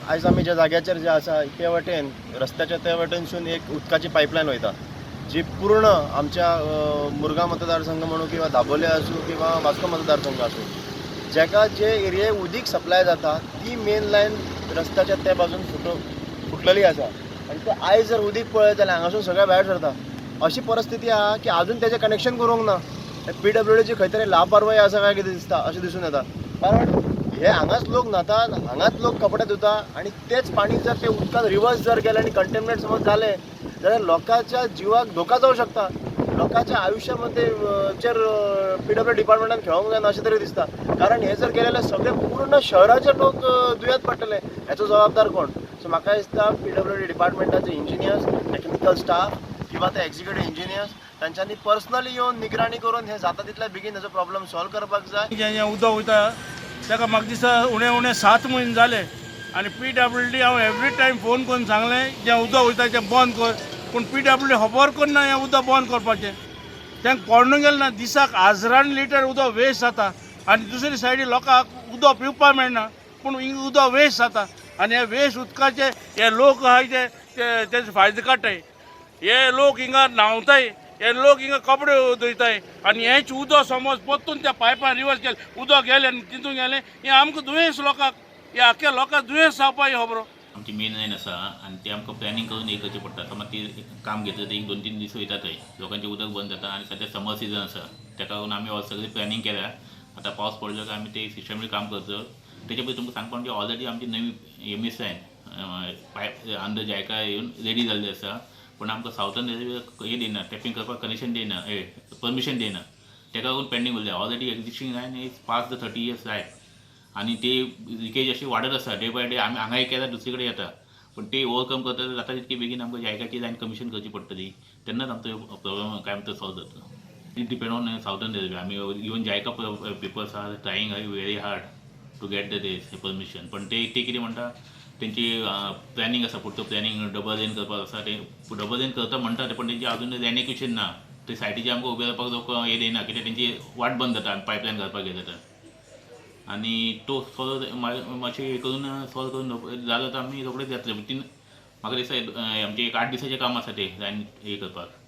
आयज आमी ज्या जाग्याचेर जे आसा ते वटेन रस्त्याच्या ते वटेनसून एक उदकाची पायपलायन वयता जी पूर्ण आमच्या मुरगांव मतदारसंघ म्हणूं किंवा दाबोले आसूं किंवा वास्को मतदारसंघ आसूं जेका जे एरियेक उदीक सप्लाय जाता ती मेन लायन रस्त्याच्या त्या बाजून फुटलेली आसा आनी ते आयज जर उदीक पळयत जाल्यार हांगासून सगळ्या भायर सरता अशी परिस्थिती आहा की अजून तेजें कनेक्शन करूंक ना PWDची खंय तरी लापरवाही आसा काय कितें दिसता अशें दिसून येता कारण हे हांगाच लोक न्हातात हांगाच लोक कपडे धुता आणि तेच पाणी जर ते उदकांत रिवर्स जर गेलें आणि कंटेमिनेट समज झाले जाल्यार लोकांच्या जिवाक धोका जावं शकता लोकांच्या आयुष्यामध्ये चेर PWD डिपार्टमेंटान खेळोंक जायना अशें तरी दिसता कारण हे जर गेले सगळे पूर्ण शहराचे लोक दुयेंत पडटले हेचो जबाबदार कोण सो म्हाका दिसता PWD डिपार्टमेंटाचे इंजिनियर्स टेक्निकल स्टाफ किंवा ते एक्झिक्युटिव्ह इंजिनियर्स तांच्यांनी पर्सनली येवन निगराणी करून हे जाता तितल्या बेगीन हेचो प्रॉब्लेम सॉल्व करपाक जाय जें उदक वयता ताका म्हाका दिसता उणें 7 म्हयने जाले आनी PWD हांव एवरी टायम फोन करून सांगलें जें उदक वयता तें बंद कर पूण PWD खबर करना हें उदक बंद करपाचें तांकां पडूंक गेलें ना दिसाक हजारांनी लिटर उदक वेस्ट जाता आनी दुसरे सायडीन लोकांक उदक पिवपाक मेळना पूण उदक वेस्ट जाता आनी हे वेस्ट उदकाचे हे लोक आहाय तेजे फायदो काडटाय हे लोक हिंगा न्हांवताय हे लोक हिंगा कपडे धुयताय आनी हेच उदक समज परतून त्या पायपान रिवर्स गेलें उदक गेलें आनी तितून गेलें हें आमकां दुयेंस लोकांक हे आख्या लोकांक दुयेंस जावपाक खबरो आमची मेन लायन आसा आनी ते आमकां प्लॅनिंग करून हे करचें पडटा समज ती काम घेतलें ते 1-2-3 दीस वयता थंय लोकांचें उदक बंद जाता आनी सद्या समर सिजन आसा ताका लागून आमी सगळी प्लॅनिंग केल्या आतां पावस पडलो काय आमी ते सिस्टमॅटीक काम करतलो तेच्या पयलीं तुमकां सांगपा म्हणजे ऑलरेडी आमची नवी MS line pipe under JICA येवन रेडी जाल्ली आसा पण आमकां सावथर्न रेल्वे हे दिना टॅपिंग करपाक कनेक्शन दिना परमिशन दिना ताका लागून पेंडींग उरल्या already existing line is pass the 30 years life आनी ते लिकेज अशी वाडत आसा डे बाय डे आमी हांगा एक केल्यार दुसरे कडेन येता पण ते ओवरकम करता जाता तितके बेगीन आमकां जायकाची लायन कमिशन करची पडटली तेन्नाच आमचो प्रॉब्लेम काय म्हणटा सॉल्व जातलो it depend on southern railway आमी इवन जायका papers are trying very hard to get the permission पण ते कितें म्हणटा तेंची प्लॅनिंग आसा पुढचं प्लॅनिंग डबल लेन करपाक आसा ते डबल लेन करता म्हणटा ते पण तेंची अजून लॅन एक्विशन ना ते सायटीचे आमकां उबे रावपाक जो हे दिना कित्याक तेंची वाट बंद जाता आनी पायपलायन घालपाक गेले जाता आनी तो सॉल्व मातशें हे करून सॉल्व करून जालो तर आमी रोखडेच जातले म्हाका दिसता आमचें एक 8 दिसाचें काम आसा ते लायन हे करपाक